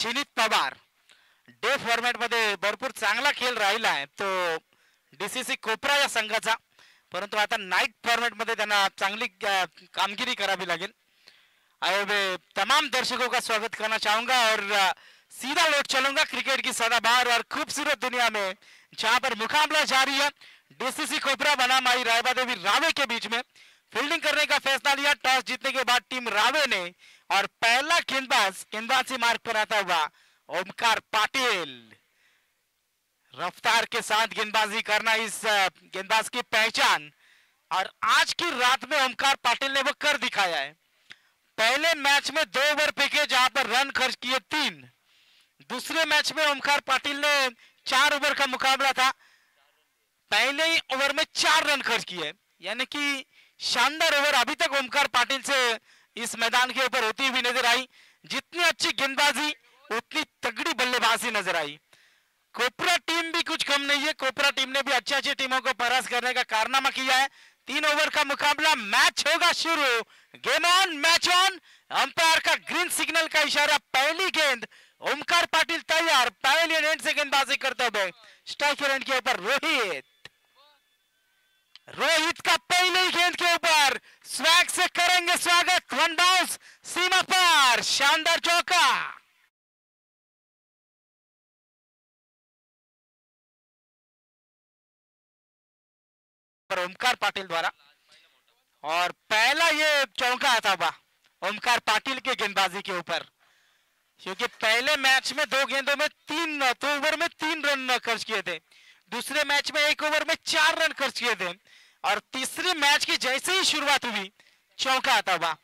जिनीत Pawar day format मध्ये भरपूर चांगला खेळ राहिला आहे तो डीसीसी कोपरा या संघाचा, परंतु आता नाइट फॉर्मेट में त्यांना चांगली कामगिरी करावी लागेल। आए तमाम दर्शकों का स्वागत करना चाहूंगा और सीधा लौट चलूंगा क्रिकेट की सदाबहार और खूबसूरत दुनिया में, जहां पर मुकाबला जारी है डीसीसी कोपरा बनाम आई रायबा देवी रावे के बीच में। फील्डिंग करने का फैसला लिया टॉस जीतने के बाद टीम रावे ने, और पहला गेंदबाजी मार्ग पर आता हुआ ओमकार पाटिल। रफ्तार के साथ गेंदबाजी करना इस गेंदबाज की पहचान, और आज की रात में ओमकार पाटिल ने वो कर दिखाया है। पहले मैच में 2 ओवर फेंके जहां पर रन खर्च किए 3। दूसरे मैच में ओमकार पाटिल ने 4 ओवर का मुकाबला था, पहले ही ओवर में 4 रन खर्च किए, यानी कि शानदार ओवर अभी तक ओमकार पाटिल से इस मैदान के ऊपर होती हुई नजर आई। जितनी अच्छी गेंदबाजी उतनी तगड़ी बल्लेबाजी नजर आई। कोपरा टीम भी कुछ कम नहीं है, कोपरा टीम ने भी अच्छी अच्छी टीमों को परास्त करने का कारनामा किया है। 3 ओवर का मुकाबला, मैच होगा शुरू। Game on, match on. Umpire का ग्रीन सिग्नल का इशारा। पहली गेंद ओमकार पाटिल तैयार, पहले एंड से गेंदबाजी करते हुए स्ट्राइकर एंड के ऊपर रोहित का पहले ही गेंद के ऊपर स्वैग से करेंगे स्वागत। 1 बाउंस सीमा पार, शानदार चौका। ओमकार पाटिल द्वारा, और पहला ये चौका आता हुआ ओमकार पाटिल के गेंदबाजी के ऊपर, क्योंकि पहले मैच में 2 गेंदों में 2 ओवर में 3 रन खर्च किए थे। दूसरे मैच में 1 ओवर में 4 रन खर्च किए थे, और तीसरे मैच की जैसे ही शुरुआत हुई चौका आता हुआ।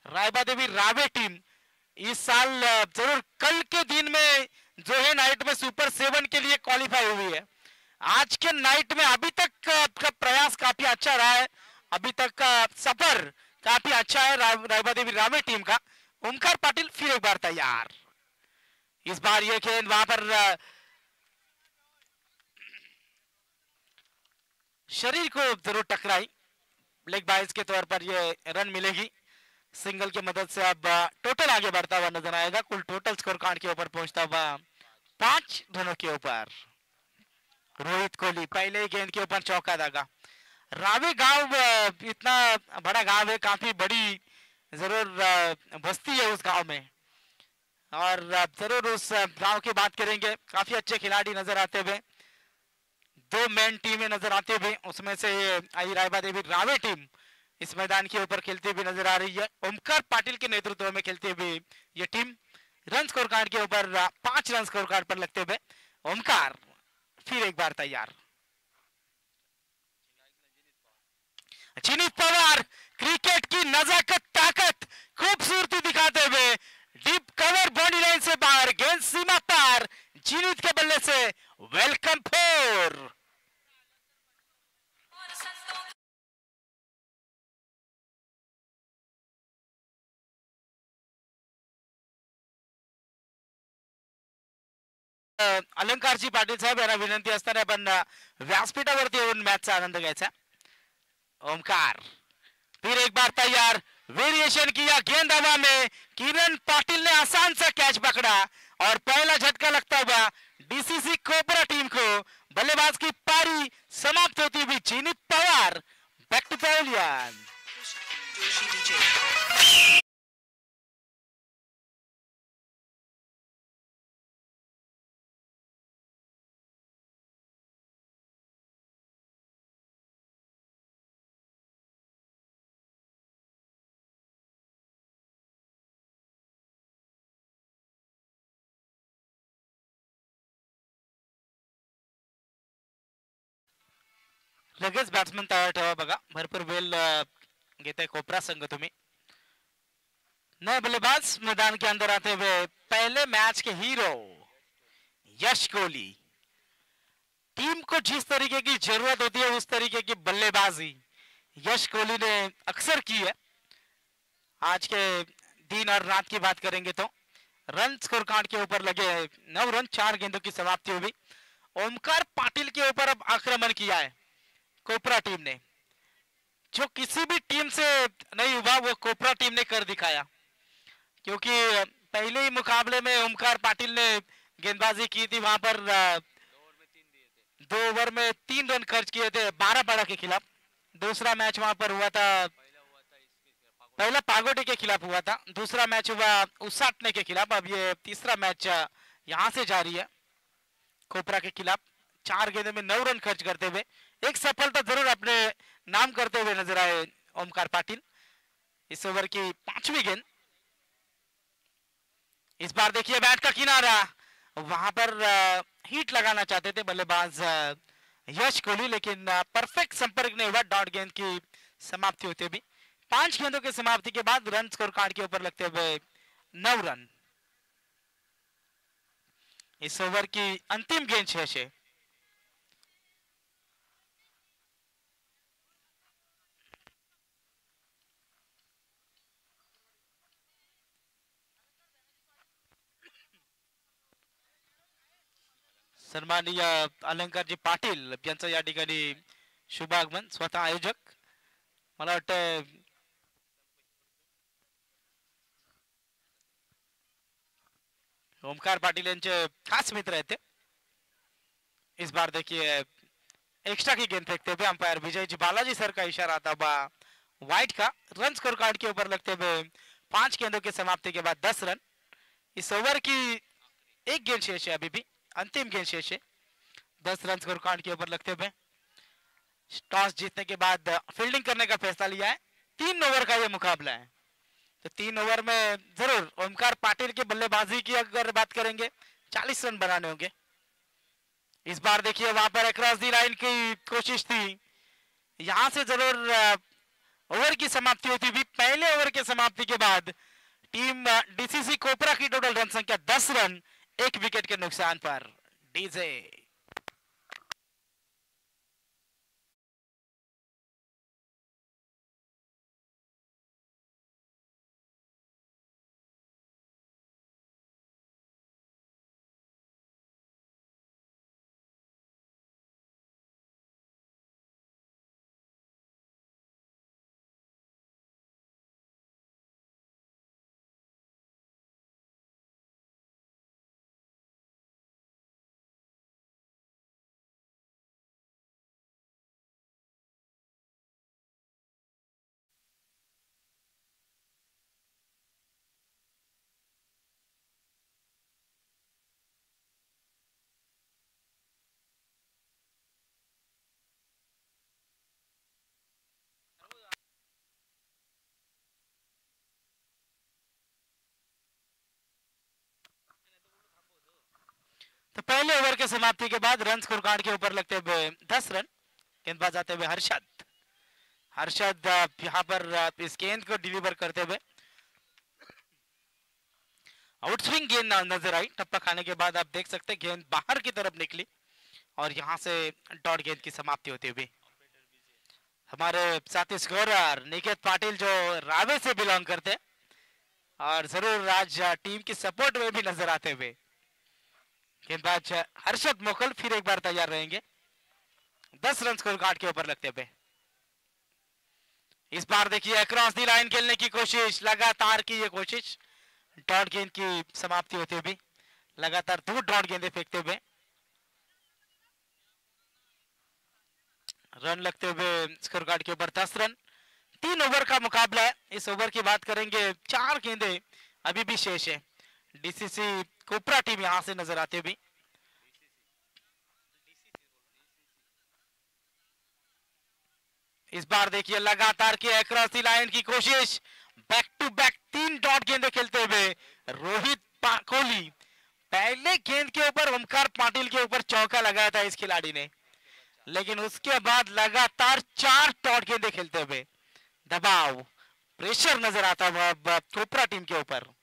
रायबा देवी रावे टीम इस साल जरूर कल के दिन में जो है नाइट में सुपर 7 के लिए क्वालिफाई हुई है। आज के नाइट में अभी तक का प्रयास काफी अच्छा रहा है, अभी तक का सफर काफी अच्छा है रायबा देवी रावे टीम का। ओमकार पाटिल फिर एक बार तैयार। इस बार ये गेंद वहां पर शरीर को जरूर टकराई। लेग बाइज के तौर पर ये रन मिलेगी। सिंगल की मदद से अब टोटल आगे बढ़ता हुआ नजर आएगा। कुल टोटल स्कोर कार्ड के ऊपर पहुंचता हुआ 5 रनों के ऊपर। रोहित कोहली पहले ही गेंद के ऊपर चौका दागा। रावे गांव इतना बड़ा गांव है, काफी बड़ी जरूर बस्ती है उस गांव में, और जरूर उस गांव की बात करेंगे। काफी अच्छे खिलाड़ी नजर आते हुए, 2 मेन टीमें नजर आते हुए, उसमें से आई रायबा देवी रावे टीम इस मैदान के ऊपर खेलती हुई नजर आ रही है। ओमकार पाटिल के नेतृत्व में खेलती हुई ये टीम रन स्कोर कार्ड के ऊपर 5 रन स्कोर कार्ड पर लगते हुए ओमकार फिर एक बार तैयार। जिनीत पवार क्रिकेट की नजाकत, ताकत, खूबसूरती दिखाते हुए डीप कवर बॉडी लाइन से बाहर, गेंद सीमा पार, जिनीत के बल्ले से वेलकम 4। अलंकारजी पाटील साहेब यांना विनंती असताना आपण व्यासपीठावरती येऊन मॅचचा आनंद घ्यायचा। ओमकार फिर एक बार तैयार, वेरिएशन किया, गेंद हवा में, किरण पाटिल ने आसान सा कैच पकड़ा और पहला झटका लगता हुआ डीसीसी कोपरा टीम को। बल्लेबाज की पारी समाप्त होती हुई जिनीत पवार बैक टू पवेलियन। लगेच बॅट्समन तयार ठेवा बघा, भरपूर वेल घेते कोपरा संघ। तुम्ही नए बल्लेबाज मैदान के अंदर आते हुए पहले मैच के हीरो यश कोहली। टीम को जिस तरीके की जरूरत होती है उस तरीके की बल्लेबाजी यश कोहली ने अक्सर की है। आज के दिन और रात की बात करेंगे तो रन स्कोर कार्ड के ऊपर लगे 9 रन, 4 गेंदों की समाप्ति हुई। ओमकार पाटिल के ऊपर अब आक्रमण किया है कोपरा टीम ने, जो किसी भी टीम से नहीं हुआ वो कोपरा टीम ने कर दिखाया। क्योंकि पहले ही मुकाबले में ओमकार पाटिल ने गेंदबाजी की थी, वहां पर 2 ओवर में 3 रन खर्च किए थे 12 बड़ा के खिलाफ। दूसरा मैच वहां पर हुआ था, पहला पागोटे के खिलाफ हुआ था, दूसरा मैच हुआ उसाटने के खिलाफ। अब ये तीसरा मैच यहां से जारी है कोपरा के खिलाफ। 4 गेंदों में 9 रन खर्च करते हुए एक सफलता जरूर अपने नाम करते हुए नजर आए ओमकार पाटिल। इस ओवर की 5वीं गेंद। इस बार देखिए बैट का किनारा, वहां पर हिट लगाना चाहते थे बल्लेबाज यश कोहली, लेकिन परफेक्ट संपर्क नहीं हुआ। डॉट गेंद की समाप्ति होते भी 5 गेंदों की समाप्ति के बाद रन स्कोर कार्ड के ऊपर लगते हुए 9 रन। इस ओवर की अंतिम गेंद 6 सन्माननीय अलंकारजी पाटील यांचं या ठिकाणी शुभ आगमन, स्वतः आयोजक। मला वाटतं ओमकार पाटिल यांचे खास मित्र आहेत ते। इस बार देखिए एक्स्ट्रा की गेंद फेंकते हुए अंपायर विजय जी बालाजी सर का इशारा था वाइट का। रन स्कोर कार्ड के ऊपर लगते हुए 5 गेंदों की समाप्ति के बाद 10 रन। इस ओवर की एक गेंद शेष है, अभी भी अंतिम गेंद शेष है। 10 रन स्कोर कार्ड के ऊपर लगते हुए टॉस जीतने के बाद फील्डिंग करने का फैसला लिया है। 3 ओवर का यह मुकाबला है, तो 3 ओवर में जरूर ओमकार पाटिल की बल्लेबाजी की अगर बात करेंगे 40 रन बनाने होंगे। इस बार देखिए वहां पर अक्रॉस दी लाइन की कोशिश थी, यहां से जरूर ओवर की समाप्ति होती हुई। पहले ओवर की समाप्ति के बाद टीम डीसीसी कोपरा की टोटल रन संख्या 10 रन, 1 विकेट के नुकसान पर। डीजे तो पहले ओवर के समाप्ति के बाद रन स्कोर कार्ड के ऊपर लगते हुए 10 रन। गेंदबाज आते हुए हर्षद यहां पर इस गेंद को डिलीवर करते हुए आउटस्विंग गेंद नजर आई। टप्पा खाने के बाद आप देख सकते हैं गेंद बाहर की तरफ निकली और यहां से डॉट गेंद की समाप्ति होती हुई हमारे साथी स्कोरर निकेत पाटिल जो रावे से बिलोंग करते हैं और जरूर आज टीम की सपोर्ट में भी नजर आते हुए गेंदबाज हर्षद मोकल फिर एक बार तैयार रहेंगे। 10 रन स्कोर कार्ड के ऊपर लगते हुए इस बार देखिए क्रॉस दी लाइन खेलने की कोशिश, लगातार की ये कोशिश, डॉट गेंद की समाप्ति होते हुए लगातार 2 डॉट गेंदे फेंकते हुए रन लगते हुए स्कोर कार्ड के ऊपर 10 रन। 3 ओवर का मुकाबला है। इस ओवर की बात करेंगे 4 गेंदे अभी भी शेष है। डीसीसी कोपरा टीम यहां से नजर आते हुए इस बार देखिए लगातार की अक्रॉस दी लाइन की कोशिश, बैक टू बैक 3 डॉट गेंदे खेलते हुए रोहित कोहली। पहले गेंद के ऊपर ओमकार पाटिल के ऊपर चौका लगाया था इस खिलाड़ी ने, लेकिन उसके बाद लगातार 4 डॉट गेंदे खेलते हुए दबाव, प्रेशर नजर आता हुआ कोपरा टीम के ऊपर।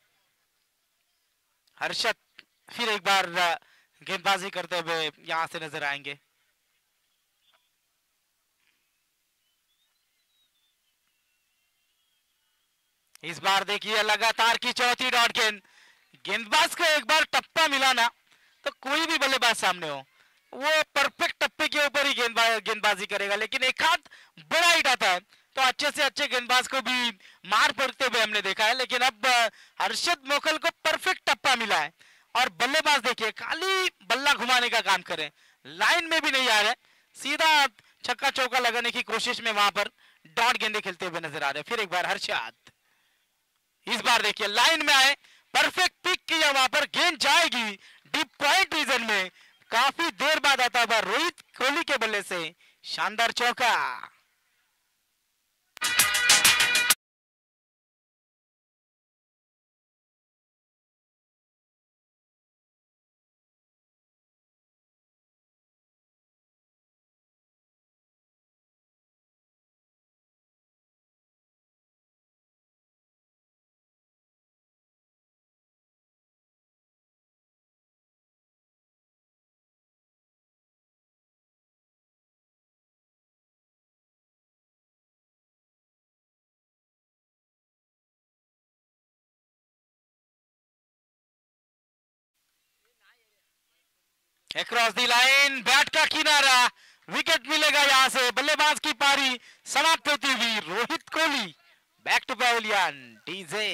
हर्षद फिर एक बार गेंदबाजी करते हुए यहां से नजर आएंगे। इस बार देखिए लगातार की चौथी डॉट गेंद। गेंदबाज को एक बार टप्पा मिला ना तो कोई भी बल्लेबाज सामने हो वो परफेक्ट टप्पे के ऊपर ही गेंदबाजी करेगा, लेकिन एक हाथ बड़ा हिट आता है तो अच्छे से अच्छे गेंदबाज को भी मार पड़ते हुए हमने देखा है, लेकिन अब हर्षद मोखल को परफेक्ट टप्पा मिला है और बल्लेबाज देखिए खाली बल्ला घुमाने का काम करें, लाइन में भी नहीं आ रहे, सीधा छक्का चौका लगाने की कोशिश में वहां पर डॉट गेंदे खेलते हुए नजर आ रहे हैं। फिर एक बार हर्षद, इस बार देखिए लाइन में आए, परफेक्ट पिक किया, वहां पर गेंद जाएगी डीप पॉइंट रीजन में, काफी देर बाद आता हुआ रोहित कोहली के बल्ले से शानदार चौका। अक्रॉस दी लाइन, बैट का किनारा, विकेट मिलेगा यहां से, बल्लेबाज की पारी समाप्त होती हुई, Rohit Kohli back to pavilion. DJ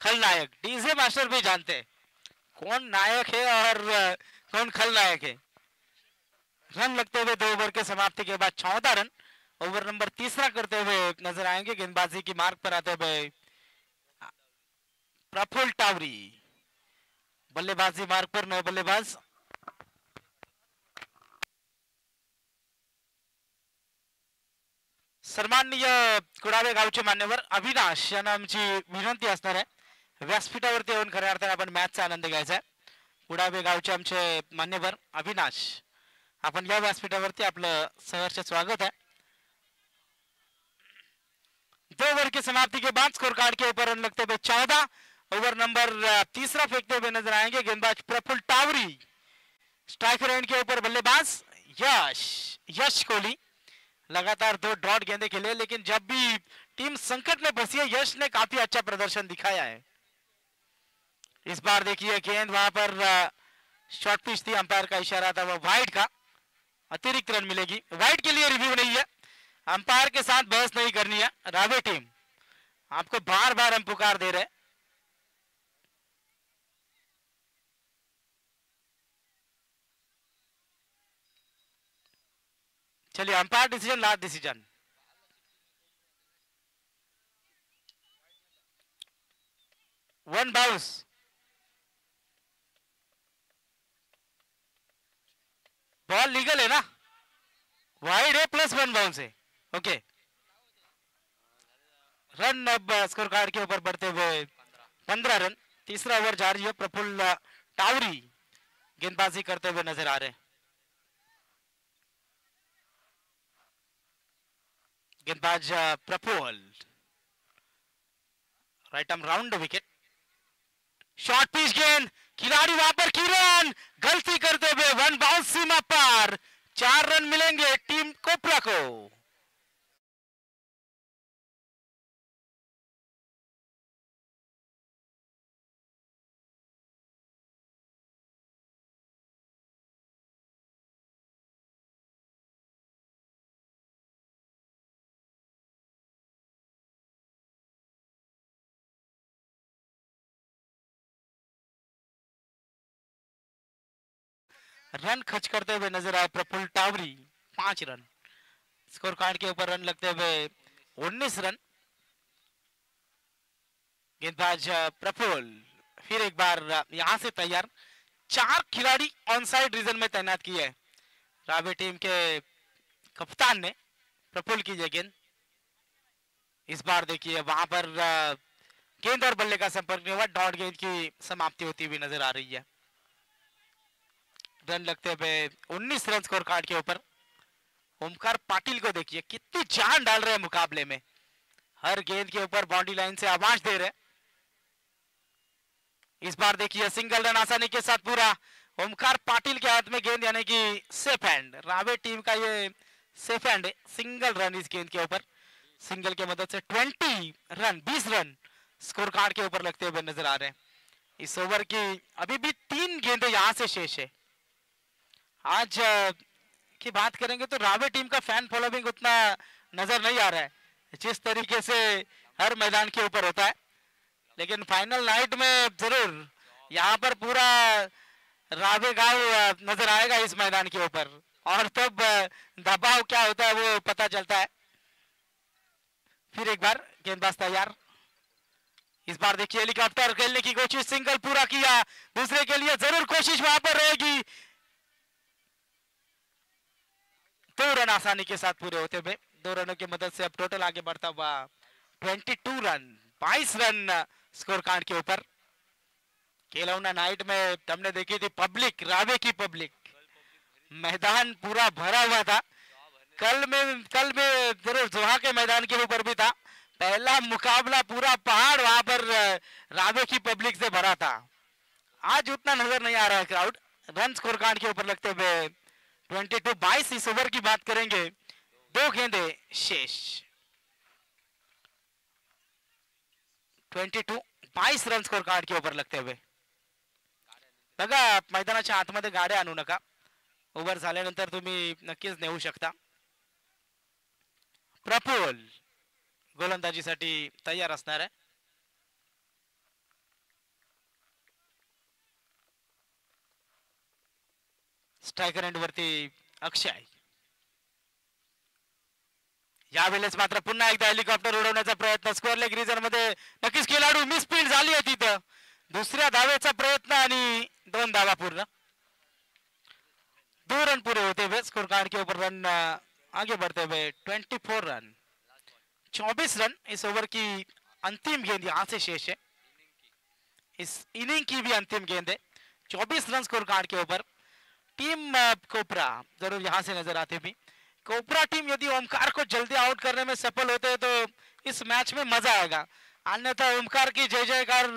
Khalnayak, DJ master भी जानते हैं कौन नायक है और कौन खलनायक है। रन लगते हुए 2 ओवर के समाप्ति के बाद 14 रन, ओवर नंबर तीसरा करते हुए नजर आएंगे गेंदबाजी की मार्ग पर आते हुए प्रफुल्ल टावरी, बल्लेबाजी मार्ग पर नए बल्लेबाज। सन्माननीय कुडावे गावचे मान्यवर अविनाश यांना आमची विनंती असणार आहे, व्यासपीठावरती येऊन खऱ्या अर्थाने आपण मॅचचा आनंद घ्यायचा आहे। कुडावे गावचे आमचे मान्यवर अविनाश, आपण या व्यासपीठावरती आपलं सहर्ष स्वागत है। 2 ओवर की समाप्ति के बाद स्कोर कार्ड के ऊपर रन लगते हुए 14, ओवर नंबर तीसरा फेंकते हुए नजर आएंगे गेंदबाज प्रफुल्ल टावरी, स्ट्राइकर एंड के ऊपर बल्लेबाज यश कोहली। लगातार 2 डॉट गेंदे खेले, लेकिन जब भी टीम संकट में फंसी है यश ने काफी अच्छा प्रदर्शन दिखाया है। इस बार देखिए गेंद वहां पर शॉर्ट पिच थी, अंपायर का इशारा था वो वाइड का, अतिरिक्त रन मिलेगी। वाइड के लिए रिव्यू नहीं है, अंपायर के साथ बहस नहीं करनी है। रावे टीम आपको बार बार हम पुकार दे रहे, चलिए umpire decision, last decision. One bounce, ball legal है ना, वाइड है प्लस 1 बाउंस है, ओके। रन अब स्कोर कार्ड के ऊपर बढ़ते हुए 15 रन, तीसरा ओवर जारी है। प्रफुल्ल टावरी गेंदबाजी करते हुए नजर आ रहे हैं। गेंदबाज Prafull, right arm round wicket, short pitch गेंद, खिलाड़ी वहां पर किरण गलती करते हुए 1 बाउंस सीमा पार, 4 रन मिलेंगे टीम कोपरा को। रन खर्च करते हुए नजर आए Praful Tawari, 5 run, score card के ऊपर रन लगते हुए 19 रन। गेंदबाज प्रफुल्ल फिर एक बार यहां से तैयार, 4 खिलाड़ी ऑन साइड रीजन में तैनात किए हैं रावे टीम के कप्तान ने। प्रफुल्ल की ये गेंद, इस बार देखिए वहां पर गेंद और बल्ले का संपर्क नहीं हुआ, डॉट गेंद की समाप्ति होती हुई नजर आ रही है। रन लगते हुए 19 रन स्कोर कार्ड के ऊपर। ओमकार पाटिल को देखिए कितनी जान डाल रहे हैं मुकाबले में, हर गेंद के ऊपर बाउंड्री लाइन से आवाज दे रहे। इस बार देखिए सिंगल रन आसानी के साथ पूरा ओमकार पाटिल के हाथ में गेंद, यानी कि सेफ हैंड। रावे टीम का ये सेफ हैंड है, सिंगल रन इस गेंद के ऊपर। सिंगल के मदद से 20 रन स्कोर कार्ड के ऊपर लगते हुए नजर आ रहे हैं। इस ओवर की अभी भी 3 गेंदें यहां से शेष है। आज की बात करेंगे तो रावे टीम का फैन फॉलोइंग उतना नजर नहीं आ रहा है जिस तरीके से हर मैदान के ऊपर होता है, लेकिन फाइनल नाइट में जरूर यहाँ पर पूरा रावे गांव नजर आएगा इस मैदान के ऊपर, और तब दबाव क्या होता है वो पता चलता है। फिर एक बार गेंदबाज तैयार। इस बार देखिए हेलीकॉप्टर खेलने की कोशिश, सिंगल पूरा किया, दूसरे के लिए जरूर कोशिश वहां पर रहेगी। 2 रन आसानी के साथ पूरे होते हुए, 2 रनों की मदद से अब टोटल आगे बढ़ता हुआ 22 रन, 22 रन स्कोर कार्ड के ऊपर। केलौना नाइट में हमने देखी थी पब्लिक, रावे की पब्लिक, मैदान पूरा भरा हुआ था। कल में जरूर जोहा के मैदान के ऊपर भी था। पहला मुकाबला पूरा पहाड़ वहां पर रावे की पब्लिक से भरा था। आज उतना नजर नहीं आ रहा है क्राउड। रन स्कोर कार्ड के ऊपर लगते हुए 22 इस ओवर की बात करेंगे, 2 गेंदे शेष। 22 रन स्कोर कार्ड के ऊपर लगते हुए। बघा मैदानाच्या आतमध्ये गाड्या आणू नका, ओव्हर झाल्यानंतर तुम्ही नक्कीच नेऊ शकता। प्रफुल गोलंदाजीसाठी तयार असणार आहे। स्ट्रायकर एंड वरती अक्षय। यावेळेस मात्र पुन्हा एकदा हेलिकॉप्टर उडवण्याचा प्रयत्न, स्क्वेअर लेग रिजन मध्ये नक्कीच खेळाडू मिसफील्ड झाली आहे तिथं। दुसऱ्या धावेचा प्रयत्न आणि 2 धावा पूर्ण, 2 रन पूरे होते हुए स्कोर कार्ड के ऊपर रन आगे बढ़ते हुए 24 रन, 24 रन इस ओवर की अंतिम गेंद यहां से शेष है। इस इनिंग की भी अंतिम गेंद है। 24 रन स्कोर कार्ड के ऊपर। टीम कोपरा जरूर यहां से नजर आते भी। कोपरा टीम यदि ओमकार को जल्दी आउट करने में सफल होते हैं तो इस मैच में मजा आएगा, अन्यथा ओमकार की जय जयकार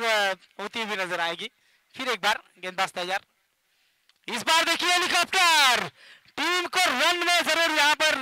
होती हुई नजर आएगी। फिर एक बार गेंदबाज तैयार। इस बार देखिए हेलीकॉप्टर टीम को रन में जरूर यहाँ पर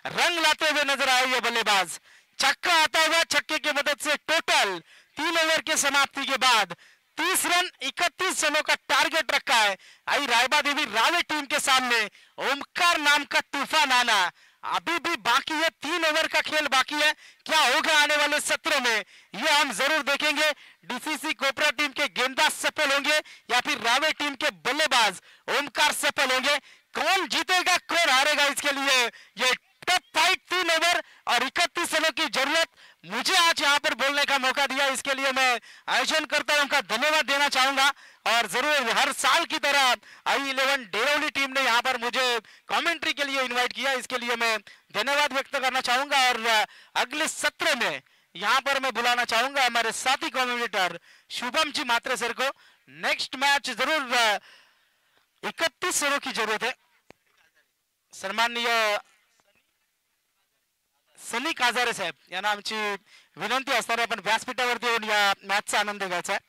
रंग लाते हुए नजर आए ये बल्लेबाज। छक्का आता हुआ, छक्के की मदद से टोटल 3 ओवर के समाप्ति के बाद 30 रन 31 रनों का टारगेट रखा है। आई रायबा देवी रावे टीम के सामने ओमकार नाम का तूफान आना अभी भी बाकी है। 3 ओवर का खेल बाकी है। क्या होगा आने वाले सत्र में ये हम जरूर देखेंगे। डीसीसी कोपरा टीम के गेंदबाज सफल होंगे या फिर रावे टीम के बल्लेबाज ओमकार सफल होंगे। कौन जीतेगा कौन हारेगा, इसके लिए ये टफ फाइट 3 ओवर और 31 रनों की जरूरत। मुझे आज यहाँ पर बोलने का मौका दिया, इसके लिए मैं आयोजन करता उनका धन्यवाद देना चाहूंगा। और जरूर हर साल की तरह I11 डेरोली टीम ने यहाँ पर मुझे कमेंट्री के लिए इनवाइट किया, इसके लिए मैं धन्यवाद व्यक्त करना चाहूंगा। और अगले सत्र में यहाँ पर मैं बुलाना चाहूंगा हमारे साथी कमेंटेटर शुभम जी मात्रे सर को। नेक्स्ट मैच जरूर 31 रनों की जरूरत है। सन्माननीय सनी काजारे साहेब यांना आमची विनंती असणार आहे, आपण व्यासपीठावरती येऊन या मॅचचा आनंद घ्यायचा आहे।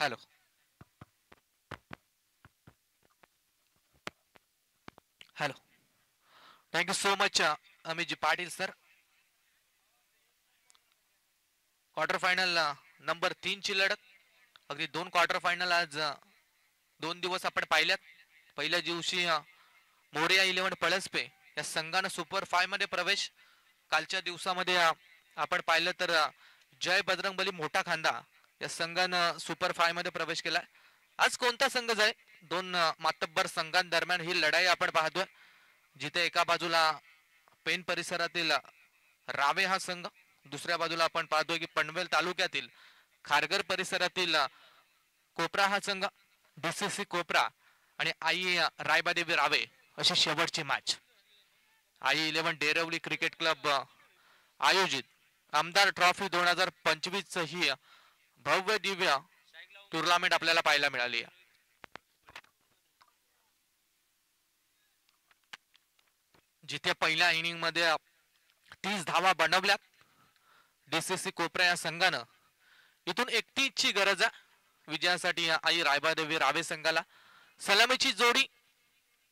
Hello. Hello. Thank you so much Amitji Patil sir. Quarter final number 3 ची लढत. अगदी 2 क्वार्टर फायनल आज 2 दिवस आपण पाहिल्यात. पहिल्या दिवशी मोरिया 11 पळसपे या संघानं सुपर 5 मध्ये प्रवेश. कालच्या दिवसामध्ये आपण पाहिलं तर जय बजरंगबली मोठा खांदा या संघानं सुपर 5 मध्ये प्रवेश केला. आज कोणता संघ जाय? 2 मातब्बर संघांदरम्यान ही लढाई आपण पाहतोय, जिथे एका बाजूला पेन परिसरातील रावे हा संघ, दुसऱ्या बाजूला आपण पाहतोय की पनवेल तालुक्यातील खारघर परिसरातील कोपरा हा संघ, डीसीसी कोपरा आणि आई रायबादेवी रावे अशी शेवटची मॅच. आई 11 डेरवली क्रिकेट क्लब आयोजित आमदार ट्रॉफी 2025 ही भव्य दिव्य टुर्नामेंट आपल्याला पाहायला मिळाली. जिथे पहिल्या इनिंग मध्ये 30 धावा बनवल्यात डीसीसी कोपरा या संघानं. इथून 31 ची गरज आहे विजयासाठी आई रायबादेवी रावे संघाला. सलामीची जोडी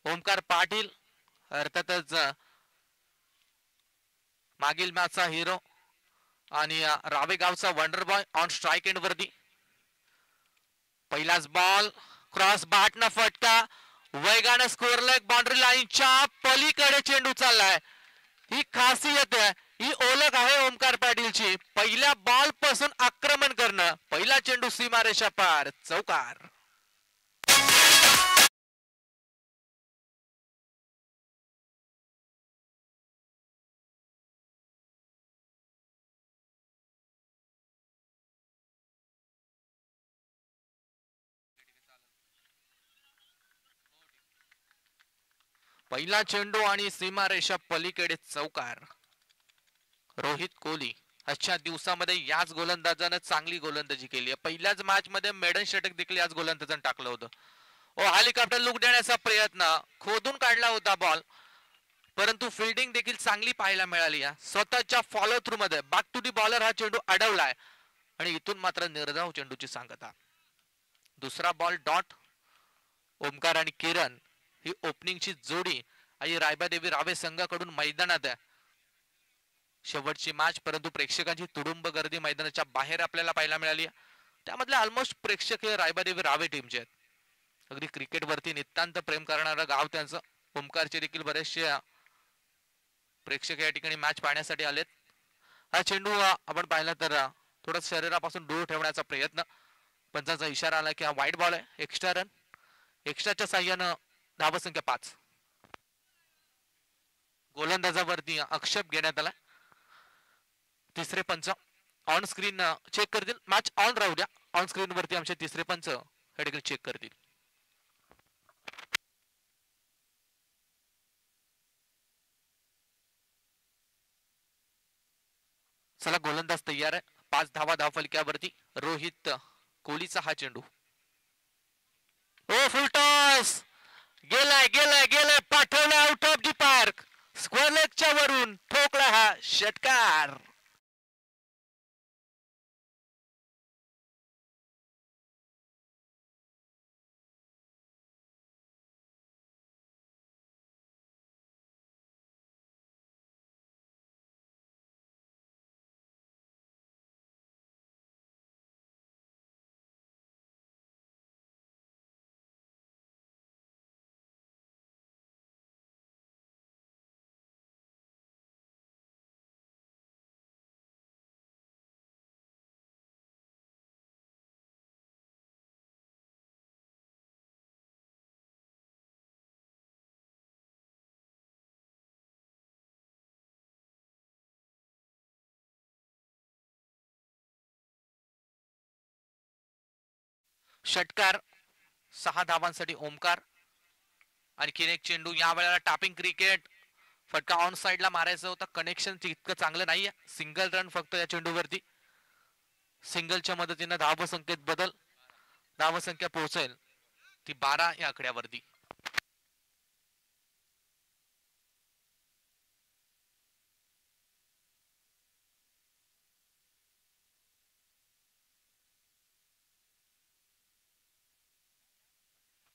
ओमकार पाटील अर्थातच मागील मॅचचा हिरो आणि रावे गावचा wonder boy on strike end वरती. पहिलाच बॉल क्रॉस बॅटनं फटका, वेगानं स्कोअर लेग बाउंड्री लाईनच्या पलीकडे चेंडू चाललाय. ही खासियत आहे, ही ओळख आहे ओमकार पाटीलची. पहिल्या बॉल पासून आक्रमण करणं. पहिला चेंडू सीमारेषा पार, चौकार. पहिला चेंडू आणि सीमारेषा पलीकडे चौकार. रोहित कोहली आजच्या दिवसामध्ये याच गोलंदाजानं चांगली गोलंदाजी केली आहे. पहिल्याच मॅच मध्ये मेडन षटक देखील याच गोलंदाजानं टाकलं होतं. हेलिकॉप्टर लुक देण्याचा प्रयत्न, खोदून काढला होता बॉल, परंतु फिल्डिंग देखील चांगली पाहायला मिळाली. स्वतःच्या फॉलो थ्रू मध्ये बॅक टू दी बॉलर हा चेंडू अडवलाय आणि इथून मात्र निर्धाव चेंडूची सांगता. दुसरा बॉल डॉट. ओमकार आणि किरण ही ओपनिंगची जोडी आई रायबादेवी रावे संघाकडून मैदानात आहे. शेवटची मॅच, परंतु प्रेक्षकांची तुडुंब गर्दी मैदानाच्या बाहेर आपल्याला पाहायला मिळाली. त्यामधले ऑलमोस्ट प्रेक्षक हे रायबादेवी रावे टीमचे आहेत. अगदी क्रिकेट वरती नितांत प्रेम करणारं गाव त्यांचं. ओमकारचे देखील बरेचसे प्रेक्षक या ठिकाणी मॅच पाहण्यासाठी आलेत. हा चेंडू आपण पाहिला तर थोडा शरीरापासून दूर ठेवण्याचा प्रयत्न, पंचाचा इशारा आला की हा वाईट बॉल आहे. एक्स्ट्रा रन, एक्स्ट्राच्या साह्यानं धावसंख्या 5. गोलंदाजावरती आक्षेप घेण्यात आला. तिसरे पंच ऑन स्क्रीन चेक करतील. मॅच ऑन राहू द्या, ऑन स्क्रीन वरती आमचे तिसरे पंच हे देखील चेक करतील. चला, गोलंदाज तयार आहे. 5 धावा धावफलक्यावरती. रोहित कोहलीचा हा चेंडू. फुल टॉस, गेलाय गेलाय गेलाय, पाठवला out of the park. Square लेगच्या वरून ठोकला हा षटकार. षटकार 6 धावांसाठी ओमकार. आणखीन एक चेंडू. या वेळेला टापिंग क्रिकेट. फटका ऑन साइडला मारायचा होता, कनेक्शन इतकं चांगलं नाहीये. सिंगल रन फक्त या चेंडूवरती. सिंगलच्या मदतीने धावसंख्येत बदल. धावसंख्या पोहोचेल ती 12 या आकड्यावरती.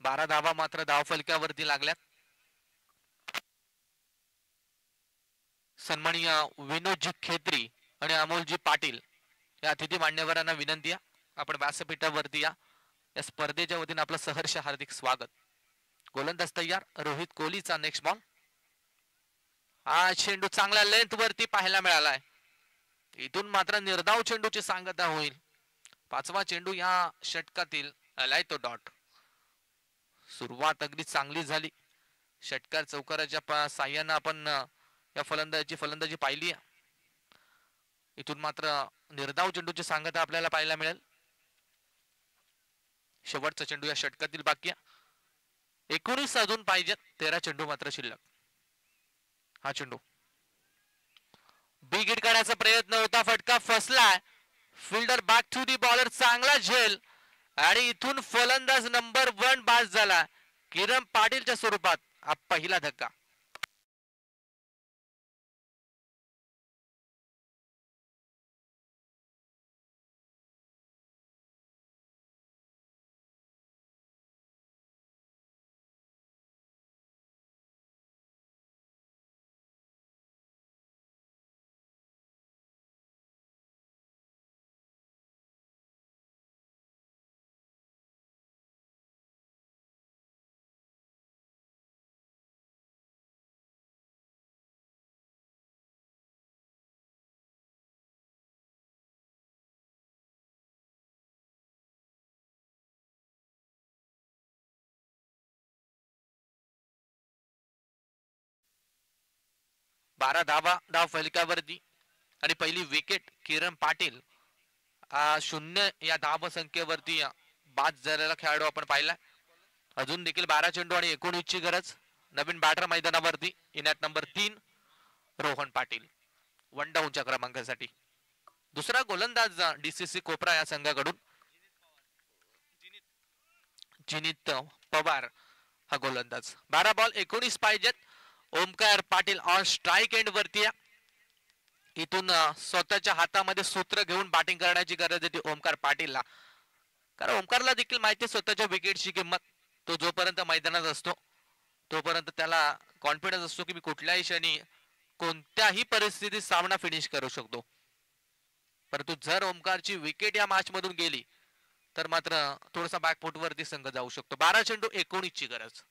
12 धावा मात्र धावफलकावरती लागल्यात. सन्माननीय विनोदजी खेत्री आणि अमोलजी पाटील या अतिथी मान्यवरांना विनंती आहे, आपण व्यासपीठावरती या स्पर्धेच्या वतीने आपलं सहर्ष हार्दिक स्वागत. गोलंदाज तयार. रोहित कोहलीचा नेक्स्ट बॉल. हा चेंडू चांगल्या लेंथ वरती पाहायला मिळालाय. इथून मात्र निर्धाव चेंडूची सांगता होईल. 5वा चेंडू या षटकातील आलाय तो डॉट. सुरुवात अगदी चांगली झाली. षटकार चौकाराच्या साह्यानं आपण या फलंदाजी पाहिली. इथून मात्र निर्धाव चेंडूची सांगता आपल्याला पाहायला मिळेल. शेवटचा चेंडू या षटकातील बाकी. 19 अजून पाहिजेत. 13 चेंडू मात्र शिल्लक. हा चेंडू बिग हिट करण्याचा प्रयत्न होता, फटका फसलाय. Fielder back to the bowler, चांगला झेल आणि इथून फलंदाज नंबर 1 बाद झाला. किरण पाटीलच्या स्वरूपात हा पहिला धक्का. बारा धाव फलकावरती आणि पहिली विकेट किरण पाटील. 0 या धाव संख्येवरती बाद झालेला खेळाडू आपण पाहिला. अजून देखील 12 चेंडू आणि 19 ची गरज. नवीन बॅटर मैदानावरती. इनॅट नंबर 3 रोहन पाटील 1 डाऊनच्या क्रमांकासाठी. दुसरा गोलंदाज डीसीसी कोपरा या संघाकडून जिनित पवार हा गोलंदाज. 12 बॉल 19 पाहिजेत. Omkar Patil on strike end वरती. इथून स्वतःच्या हातामध्ये सूत्र घेऊन बॅटिंग करण्याची गरज आहे ओमकार पाटीलला. कारण ओमकारला देखील माहिती स्वतःच्या विकेटची किंमत. तो जोपर्यंत मैदानात असतो तोपर्यंत त्याला कॉन्फिडन्स असतो की मी कुठल्याही क्षणी कोणत्याही परिस्थितीत सामना फिनिश करू शकतो. परंतु जर ओमकारची विकेट या मॅच मधून गेली तर मात्र थोडासा बॅकफुट वरती संघ जाऊ शकतो. 12 चेंडू 19 ची गरज.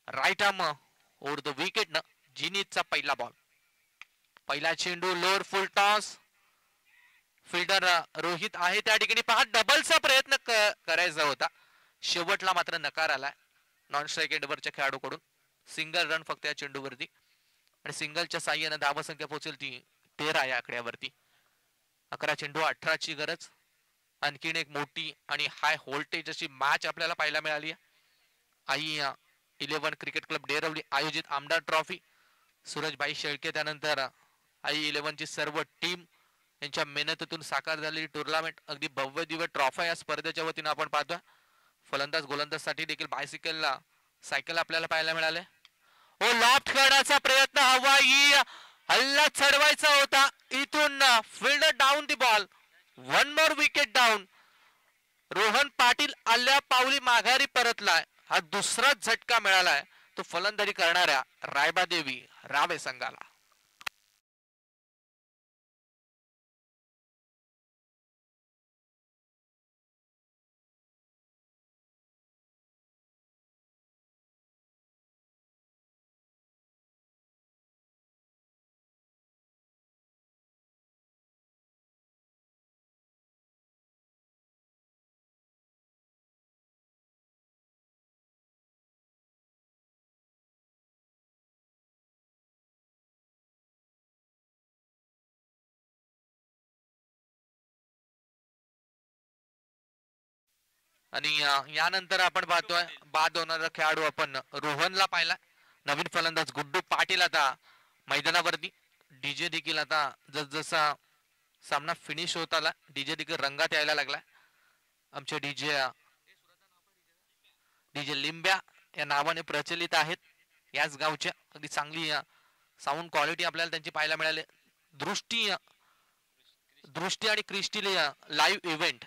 Right arm over the wicket न जिनीतचा पहिला बॉल. पहिला चेंडू lower full toss. Fielder Rohit आहे त्या ठिकाणी. पहा डबलचा प्रयत्न करायचा होता, शेवटला मात्र नकार आलाय नॉन स्ट्राइक एंडवरच्या खेळाडूकडून. सिंगल रन फक्त या चेंडूवरती आणि सिंगलच्या साह्याने धावसंख्या पोहोचेल ती 13 या आकड्यावरती. 11 चेंडू 18 ची गरज. आणखीन एक मोठी आणि हाय व्होल्टेज अशी मॅच आपल्याला पाहायला मिळाली. आई 11 क्रिकेट क्लब डेरवली आयोजित आमदार ट्रॉफी. सूरजभाई शेळके त्यानंतर आई 11 ची सर्व टीम यांच्या मेहनतीतून साकार झालेली टुर्नामेंट. अगदी भव्य दिव्य ट्रॉफी या स्पर्धेच्या वतीने आपण पाहतोय. फलंदाज गोलंदाज साठी देखील सायकल आपल्याला पाहायला मिळाले. ओ लॉफ्ट करण्याचा प्रयत्न, हवाई हल्ला चढवायचा होता. इथून fielder down the ball. 1 more wicket down. Rohan Patil आल्या पावली माघारी परतलाय. हा दुसरा झटका मिळालाय तो फलंदाजी करणाऱ्या रायबादेवी रावे संघाला. आणि यानंतर आपण पाहतोय बाद होणारा खेळाडू आपण रोहनला पाहिला. नवीन फलंदाज गुड्डू पाटील आता मैदानावरती. डीजे देखील आता जसजसा सामना फिनिश होत आला डीजे देखील रंगात यायला लागला. आमचे डीजे लिंब्या या नावाने प्रचलित आहेत. याच गावच्या अगदी चांगली साऊंड क्वालिटी आपल्याला त्यांची पाहायला मिळाली. दृष्टी आणि Christy live event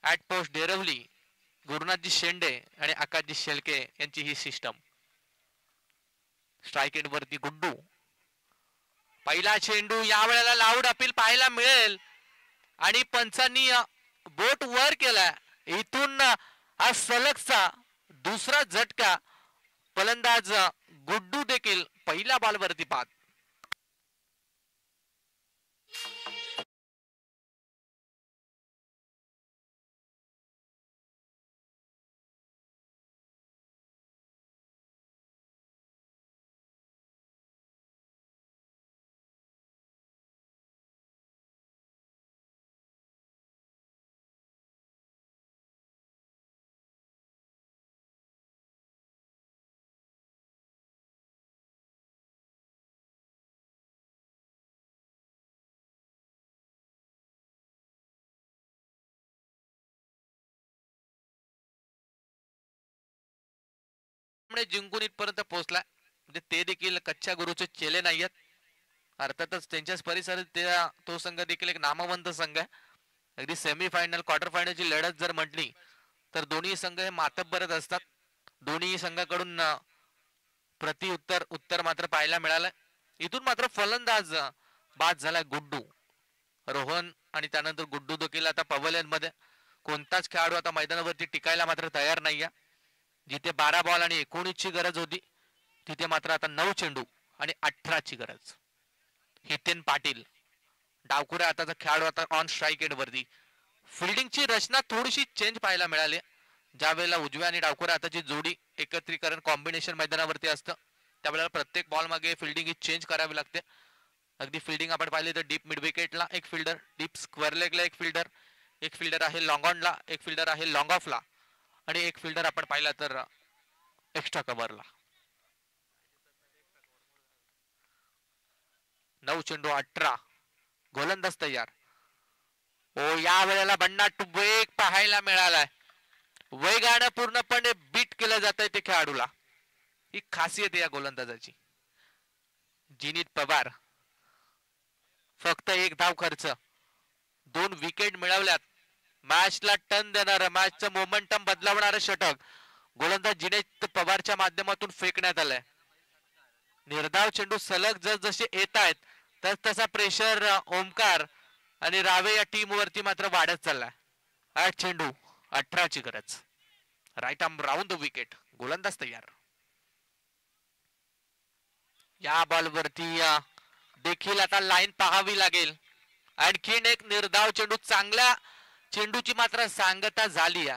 at post Derwali Gurunath Prakashji Shende आणि आकाशजी शेळके यांची ही सिस्टम. स्ट्राईक एंड वरती गुड्डू. पहिला चेंडू या वेळेला लाऊड अपील पाहायला मिळेल आणि पंचांनी बोट वर केला. इथून हा सलगचा दुसरा झटका. फलंदाज गुड्डू देखील पहिल्या बॉलवरती बाद. जिंकून इथपर्यंत पोहोचला म्हणजे ते देखील कच्च्या गुरुचे चेले नाहीयेत. अर्थातच त्यांच्याच परिसरात तो संघ देखील एक नामवंत संघ आहे. अगदी सेमीफायनल क्वार्टर फायनलची लढत जर म्हटली तर दोन्ही संघ हे मातब्बरच असतात. दोन्ही संघाकडून प्रति उत्तर मात्र पाहायला मिळालं. इथून मात्र फलंदाज बाद झाला गुड्डू. रोहन आणि त्यानंतर गुड्डू देखील आता पवेलियन मध्ये. कोणताच खेळाडू आता मैदानावरती टिकायला मात्र तयार नाहीये. जिथे 12 बॉल आणि 19 ची गरज होती तिथे मात्र आता 9 चेंडू आणि 18 ची गरज. हितेन पाटील डावखुऱ्या हाताचा खेळाडू आता ऑन स्ट्राईक एंड वरती. फिल्डिंगची रचना थोडीशी चेंज पाहायला मिळाली. ज्या वेळेला उजव्या आणि डावखुऱ्या हाताची जोडी एकत्रीकरण कॉम्बिनेशन मैदानावरती असतं त्यावेळेला प्रत्येक बॉल मागे फिल्डिंग ही चेंज करावी लागते. अगदी फिल्डिंग आपण पाहिली तर डीप मिड विकेटला एक फिल्डर, डीप स्क्वेअर लेगला एक फिल्डर आहे लॉंग ऑनला, एक फिल्डर आहे लॉंग ऑफला आणि एक फिल्डर आपण पाहिला तर एक्स्ट्रा कव्हरला. 9 चेंडू 18. गोलंदाज तयार. ओ या वेळेला भन्नाट वेग पाहायला मिळालाय. वेगाने पूर्णपणे बीट केलं जात आहे ते खेळाडूला. ही खासियत आहे या गोलंदाजाची. जिनीत पवार फक्त एक धाव खर्च, 2 विकेट मिळवल्यात. मॅचला टर्न देणारं, मॅचचं मोमेंटम बदलवणारं षटक गोलंदाज जिनेत पवारच्या माध्यमातून फेकण्यात आलंय. निर्धाव चेंडू सलग जसजसे येत आहेत तस तसा प्रेशर ओमकार आणि रावे या टीम वरती मात्र वाढत चाललाय. 8 चेंडू 18 ची गरज. Right arm round the wicket. गोलंदाज तयार. या बॉल वरती देखील आता लाईन पाहावी लागेल. आणखीन एक निर्धाव चेंडू. चांगल्या चेंडूची मात्र सांगता झाली.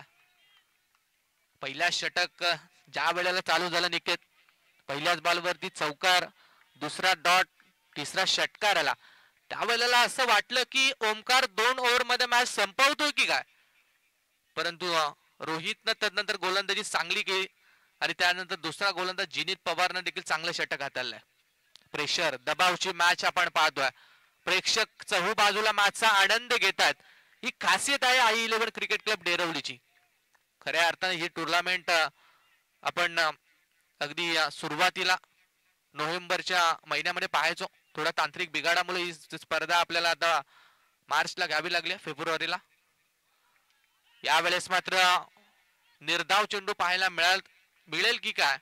पहिला षटक ज्या वेळेला चालू झालं निकेत, पहिल्याच बॉल वरती चौकार, दुसरा डॉट, तिसरा षटकार आला. त्यावेळेला असं वाटलं की ओमकार 2 ओव्हर मध्ये मॅच संपवतोय की काय, परंतु रोहितनं तदनंतर गोलंदाजी चांगली केली आणि त्यानंतर दुसरा गोलंदाज जिनीत पवारनं देखील चांगलं षटक हाताळलंय. प्रेशर दबावची मॅच आपण पाहतोय. प्रेक्षक चहू बाजूला मॅचचा आनंद घेतात. ही खासियत आहे आई 11 क्रिकेट क्लब डेरवलीची. खऱ्या अर्थाने ही टुर्नामेंट आपण अगदी सुरुवातीला नोव्हेंबरच्या महिन्यामध्ये पाहायचो. थोडा तांत्रिक बिघाडामुळे ही स्पर्धा आपल्याला आता मार्चला घ्यावी लागली, फेब्रुवारीला. यावेळेस मात्र निर्धाव चेंडू पाहायला मिळेल की काय.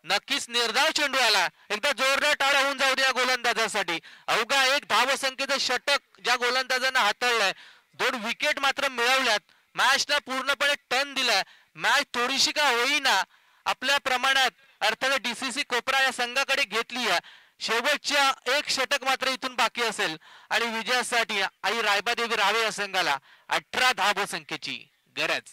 नक्कीच निर्धाव चेंडू आला. एकदा जोरदार टाळ्या होऊन जाऊ द्या गोलंदाजासाठी. अवघा 1 धावसंख्येचं षटक ज्या गोलंदाजानं हाताळलंय. 2 विकेट मात्र मिळवल्यात. मॅचला पूर्णपणे टर्न दिलाय. मॅच थोडीशी का होईना आपल्या प्रमाणात अर्थात डीसीसी कोपरा या संघाकडे घेतली आहे. शेवटच्या 1 षटक मात्र इथून बाकी असेल आणि विजयासाठी आई रायबादेवी रावे या संघाला 18 धावसंख्येची गरज.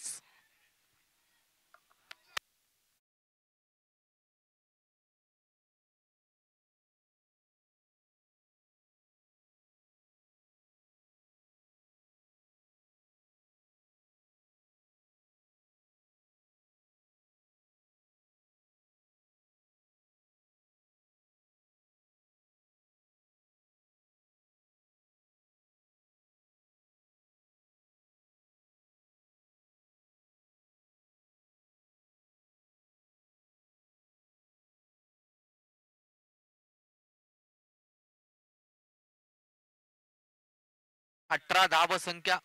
अठरा धावसंख्या.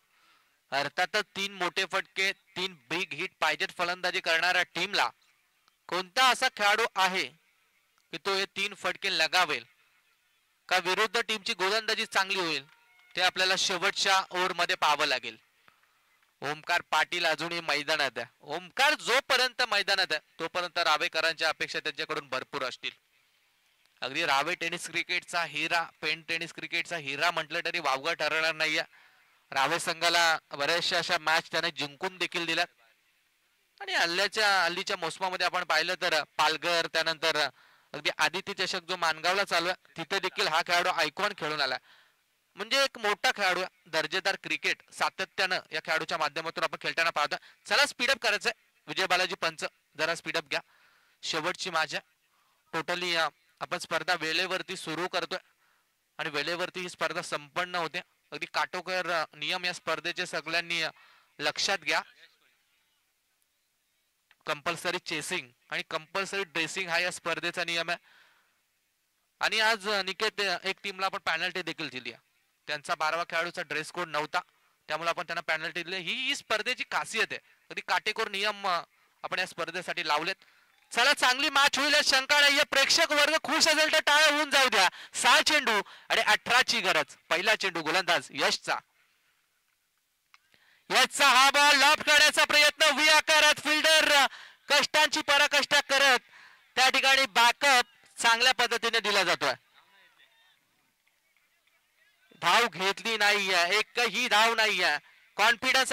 अर्थातच 3 मोठे फटके, तीन बिग हिट पाहिजेत फलंदाजी करणाऱ्या टीमला. कोणता असा खेळाडू आहे की तो हे 3 फटके लगावेल का विरुद्ध टीमची गोलंदाजी चांगली होईल ते आपल्याला शेवटच्या ओव्हरमध्ये पाहावं लागेल. ओमकार पाटील अजूनही मैदानात आहे. ओमकार जोपर्यंत मैदानात आहे तोपर्यंत रावेकरांच्या अपेक्षा त्यांच्याकडून भरपूर असतील. अगदी रावे टेनिस क्रिकेटचा हिरा, पेन टेनिस क्रिकेटचा हिरा म्हटलं तरी वावगं ठरणार नाहीये. रावे संघाला बऱ्याचशा अशा मॅच त्याने जिंकून देखील दिल्यात आणि हल्लीच्या मोसमामध्ये आपण पाहिलं तर पालघर, त्यानंतर अगदी आदित्य चषक जो मानगावला चालू आहे तिथे देखील हा खेळाडू आयकॉन खेळून आला. म्हणजे एक मोठा खेळाडू, दर्जेदार क्रिकेट सातत्यानं या खेळाडूच्या माध्यमातून आपण खेळताना पाहतो. चला स्पीडअप करायचंय. विजय बालाजी पंच जरा स्पीडअप घ्या. शेवटची मॅच आहे. टोटली आपण स्पर्धा वेळेवरती सुरू करतोय आणि वेळेवरती ही स्पर्धा संपन्न होते. अगदी काटोकर नियम या स्पर्धेचे सगळ्यांनी लक्षात घ्या. कंपल्सरी चेसिंग आणि कंपल्सरी ड्रेसिंग हा या स्पर्धेचा नियम आहे. आणि आज निकेत एक टीमला आपण पॅनल्टी देखील दिली आहे. त्यांचा 12वा खेळाडूचा ड्रेस कोड नव्हता त्यामुळे आपण त्यांना पॅनल्टी दिली. ही स्पर्धेची खासियत आहे. अगदी काटेकोर नियम आपण या स्पर्धेसाठी लावलेत. चला चांगली मॅच होईल शंका नाहीये. प्रेक्षक वर्ग खुश असेल तर टाळ्या होऊन जाऊ द्या. 6 चेंडू आणि 18ची गरज. पहिला चेंडू गोलंदाज यशचा. याचा हा बॉल लॉफ्ट करण्याचा प्रयत्न व्ही आकारात. फिल्डर कष्टांची पराकष्टा करत त्या ठिकाणी बॅकअप चांगल्या पद्धतीने दिला जातोय. धाव घेतली नाहीये, एकही धाव नाहीये. कॉन्फिडन्स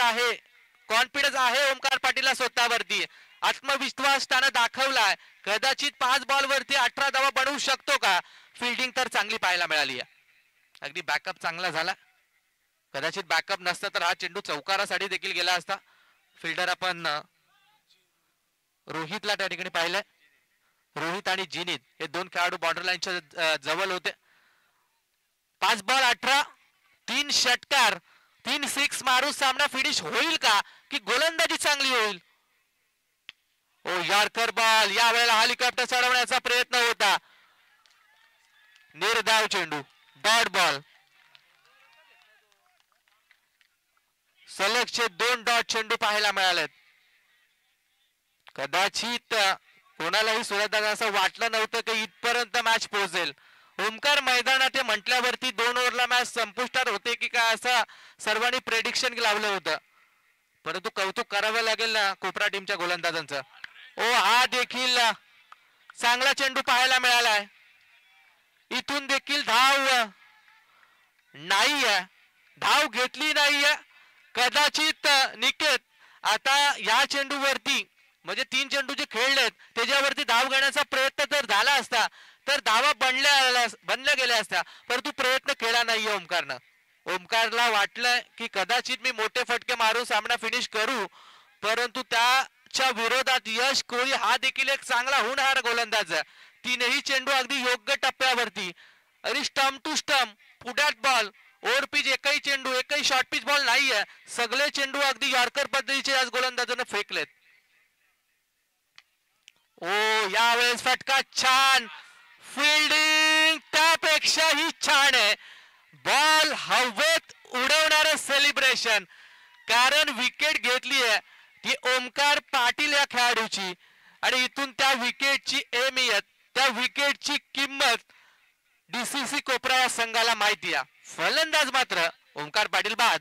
आहे ओमकार पाटीलला स्वतःवरती. आत्मविश्वास त्यानं दाखवलाय. कदाचित 5 बॉल वरती 18 धावा बनवू शकतो का. फिल्डिंग तर चांगली पाहायला मिळाली आहे. अगदी बॅकअप चांगला झाला. कदाचित बॅकअप नसता तर हा चेंडू चौकारासाठी देखील गेला असता. फिल्डर आपण रोहितला त्या ठिकाणी पाहिलंय. रोहित आणि जिनीत हे 2 खेळाडू बॉर्डर लाईनच्या जवळ होते. 5 बॉल 18, 3 षटकार, 3 सिक्स मारून सामना फिनिश होईल का की गोलंदाजी चांगली होईल. ओ यॉर्कर बॉल. यावेळेला हेलिकॉप्टर चढवण्याचा प्रयत्न होता. निर्धाव चेंडू, डॉट बॉल. सलगचे 2 डॉट चेंडू पाहायला मिळालेत. कदाचित कोणालाही सुरत असं वाटलं नव्हतं की इथपर्यंत मॅच पोहोचेल. ओमकार मैदानात म्हटल्यावरती 2 ओव्हरला मॅच संपुष्टात होते की काय असं सर्वांनी प्रेडिक्शन लावलं होतं. परंतु कौतुक करावं लागेल ना कोपरा टीमच्या गोलंदाजांचं. ओ हा देखील चांगला चेंडू पाहायला मिळालाय. इथून देखील धाव नाहीये, धाव घेतली नाहीये. कदाचित निकेत आता या चेंडूवरती म्हणजे 3 चेंडू जे खेळलेत त्याच्यावरती धाव घेण्याचा प्रयत्न जर झाला असता तर धावा बनल्या गेल्या असत्या. परंतु प्रयत्न केला नाहीये ओमकारनं. ओमकारला वाटलं की कदाचित मी मोठे फटके मारून सामना फिनिश करू, परंतु त्याच्या विरोधात यश कोहली हा देखील एक चांगला होणारा गोलंदाज आहे. 3ही चेंडू अगदी योग्य टप्प्यावरती. अरे स्टंप टू स्टंप, पुढ्यात बॉल, ओव्हर पिच एकही चेंडू, एकही शॉर्ट पिच बॉल नाहीये. सगळे चेंडू अगदी यॉर्कर पद्धतीचे आज गोलंदाजानं फेकलेत. ओ यावेळेस फटका छान. फिल्डिंग त्यापेक्षाही छान आहे. बॉल हवेत उडवणारं सेलिब्रेशन. कारण विकेट घेतली आहे ती ओमकार पाटील या खेळाडूची आणि इथून त्या विकेटची अहमियत, त्या विकेटची किंमत डीसीसी कोपरा या संघाला माहिती आहे. फलंदाज मात्र ओमकार पाटील बाद.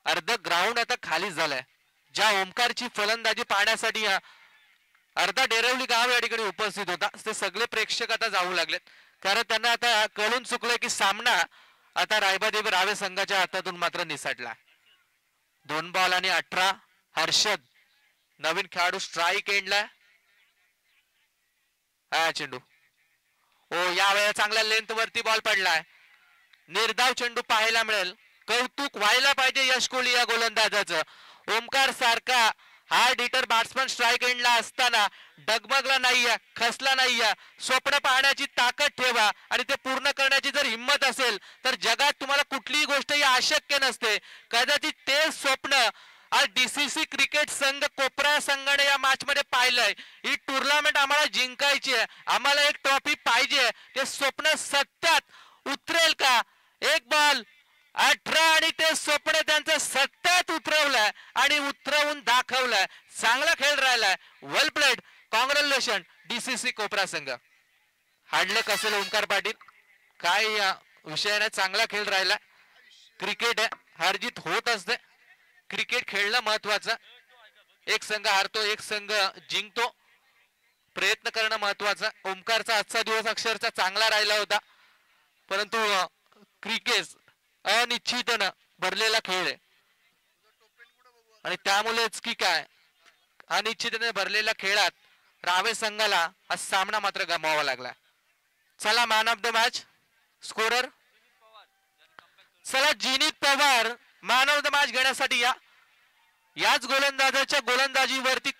अर्ध ग्राउंड आता खाली झालंय. ज्या ओमकारची फलंदाजी पाहण्यासाठी अर्धा डेरवली गाव या ठिकाणी उपस्थित होता ते सगळे प्रेक्षक आता जाऊ लागलेत. कारण त्यांना आता कळून चुकलंय की सामना आता रायबादेवी रावे संघाच्या हातातून मात्र निसटला. 2 बॉल आणि 18. हर्षद नवीन खेळाडू स्ट्राईक एंडला. हा चेंडू ओ यावेळेला चांगल्या लेंथ वरती बॉल पडलाय. निर्धाव चेंडू पाहायला मिळेल. कौतुक व्हायला पाहिजे यश कोहली या गोलंदाजाचं. ओमकार सारखा हार्ड हिटर बॅट्समन स्ट्राईक एंडला असताना डगमगला नाहीये, खसला नाहीये. स्वप्न पाहण्याची ताकद ठेवा आणि ते पूर्ण करण्याची जर हिंमत असेल तर जगात तुम्हाला कुठलीही गोष्ट ही अशक्य नसते. कदाचित ते स्वप्न आज डीसीसी क्रिकेट संघ कोपरा संघाने या मॅच मध्ये पाहिलंय ही टुर्नामेंट आम्हाला जिंकायची आहे, आम्हाला एक ट्रॉफी पाहिजे, ते स्वप्न सत्यात उतरेल का? एक बॉल 18 आणि ते स्वप्न त्यांचं सत्यात उतरवलंय आणि उतरवून दाखवलंय. चांगला खेळ राहिलाय. वेल प्लेड. कॉंग्रॅच्युलेशन डीसीसी कोपरा संघ. हाडले कसेल ओमकार पाटील, काय या विषयाने चांगला खेळ राहिला. क्रिकेट आहे, हारजीत होत असते, क्रिकेट खेळणं महत्वाचं. एक संघ हारतो, एक संघ जिंकतो, प्रयत्न करणं महत्वाचं. ओमकारचा आजचा दिवस अक्षरशः चांगला राहिला होता, परंतु क्रिकेट अनिश्चितनं भरलेला खेळ आहे आणि त्यामुळेच की काय अनिश्चितने भरलेल्या खेळात रावे संघाला हा सामना मात्र गमावावा लागला. चला man of the match scorer, चला Jinit Pawar man of the match घेण्यासाठी याच गोलंदाजाच्या गोलंदाजीवरती